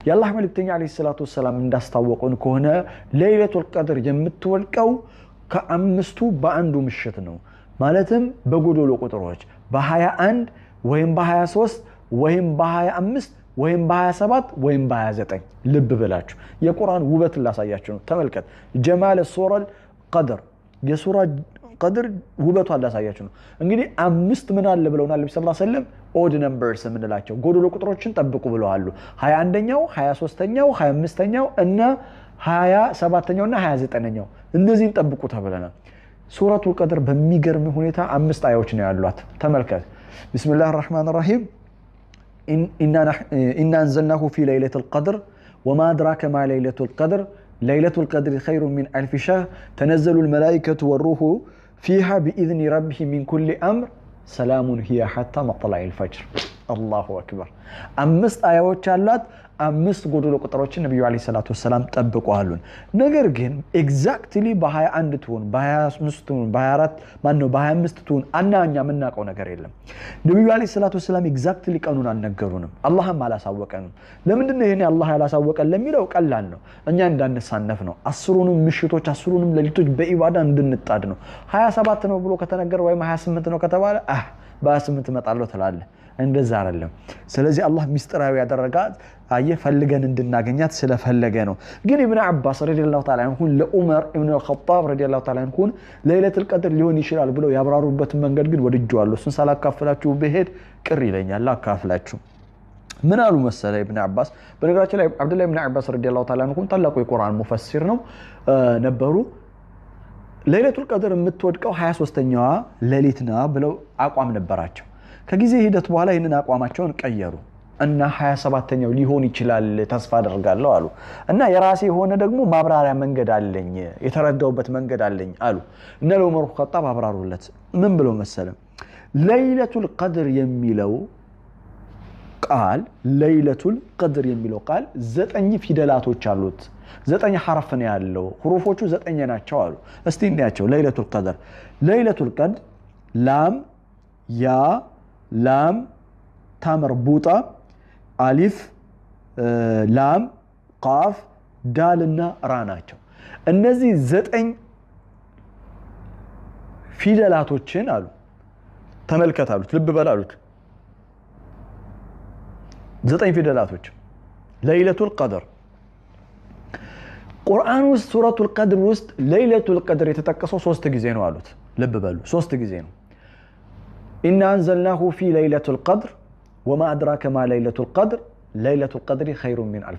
የአላህ መልእክተኛ አለይሂ ሰላቱ ወሰለም እንዳስታወቁን ከሆነ ለይለቱል ቀድር የምትወልቀው ከአምስቱ በአንዱ ምሽት ነው ማለትም በጎዶሎ ቁጥሮች በ21 ወይም በ23 ወይም በ25 ወይም በ27 ወይም በ29 ልብ ብላችሁ የቁርአን ውበት ላሳያችሁ ነው ተመልከት ጀማል ሱረል ቀድር የሱራ ቀድር ውበቱ ላሳያችሁ ነው እንግዲህ አምስት ምን አለ ብለውናል ነብዩ ሰለላሁ ዐለይሂ ወሰለም ኦድ ነምበርስ ምንላቸው ጎዶሎ ቁጥሮችን ጠብቁ ብለዋል 21ኛው 23ኛው 25ኛው እና 27ኛው እና 29ኛው እነዚህን ጠብቁ ተብለናል ሱረቱል ቀድር በሚገርም ሁኔታ አምስት አያዎች ነው ያሏት ተመልከት ቢስሚላሂር ረህማኒር ረሂም إنا أنزلناه في ليلة القدر وما أدراك ما ليلة القدر ليلة القدر خير من ألف شهر تنزل الملائكة والروح فيها بإذن ربهم من كل أمر سلام هي حتى مطلع الفجر الله أكبر أمست آيات شالات أمست قدر قطروች ነብዩ አለይሂ ሰላቱ ወሰለም ጠብቀዋሉን ነገር ግን ኤግዛክትሊ በ21 ቱን በ25 ቱን በ24 ማነው በ25 ቱን አናኛ ምናቀው ነገር የለም ነብዩ አለይሂ ሰላቱ ወሰለም ኤግዛክትሊ ቀኑን አልነገሩንም አላህም አላሳወቀንም ለምንድነው ይሄን አላህ ያላሳወቀን ለሚለው ቀላል ነው እኛ እንዳንሳነፍ ነው አስሩንም ምሽቶች አስሩንም ለሊቶች በኢባዳ እንድንጣድ ነው 27 ነው ብሎ ከተነገረ ወይም 28 ነው ከተባለ በ28 መጣለው ተላለ እንደዛ አይደለም ስለዚህ አላህ ሚስጥራዊ ያደረጋት አየፈልገን እንድናገኛት ስለፈለገ ነው ግን ኢብኑ አባስ ረዲየላሁ ተዓላ አንሁ ለዑመር ኢብኑ አልኸጣብ ረዲየላሁ ተዓላ አንሁ ለይለቱል ቀድር ሊሆን ይችላል ብለው ያብራሩበት መንገድ ግን ወድጀዋለሁ እሱን ሳላካፍላችሁ በሄድ ቅር ይለኛል አካፍላችሁ ምን አሉ መሰለ ኢብኑ አባስ በነገራችን ላይ አብዱላህ ኢብኑ አባስ ረዲየላሁ ተዓላ አንሁ ታላቁ የቁርአን ሙፈሲር ነው ነበሩ ለይለቱል ቀድር የምትወድቀው 23ኛዋ ሌሊትና ብለው አቋም ነበራቸው ከጊዜ ሂደት በኋላ ይሄንን አቋማቸውን ቀየሩ እና 27ኛው ሊሆን ይችላል ተስፋ አደርጋለሁ አሉ እና የራሴ ሆነ ደግሞ ማብራሪያ መንገድ አለኝ የተረዳውበት መንገድ አለኝ አሉ እና ለዑመር ኸጣብ አብራሩለት ምን ብለው መሰለም ለይለቱል ቀድር የሚለው ቃል ለይለቱል ቀድር የሚለው ቃል 9 ፊደላቶች አሉት 9 ሐርፍ ነው ያለው ሁሩፎቹ 9 ናቸው አሉ እስቲ እንያቸው ለይለቱል ቀድር ላም ያ ላም ታመርቡጣ አሊፍ ላም ቃፍ ዳልና ራ ናቸው እነዚህ 9 ፊደላቶችን አሉ ተመልከታሉት ልብ በላሉት 9 ፊደላቶች ለይለቱል ቀድር ቁርአን ውስጥ ሱረቱል ቀድር ውስጥ ለይለቱል ቀድር የተጠቀሰው 3 ጊዜ ነው አሉት ልብ በሉ 3 ጊዜ ነው إنا أنزلناه في ليلة القدر وما أدراك ما ليلة القدر ليلة القدر خير من ألف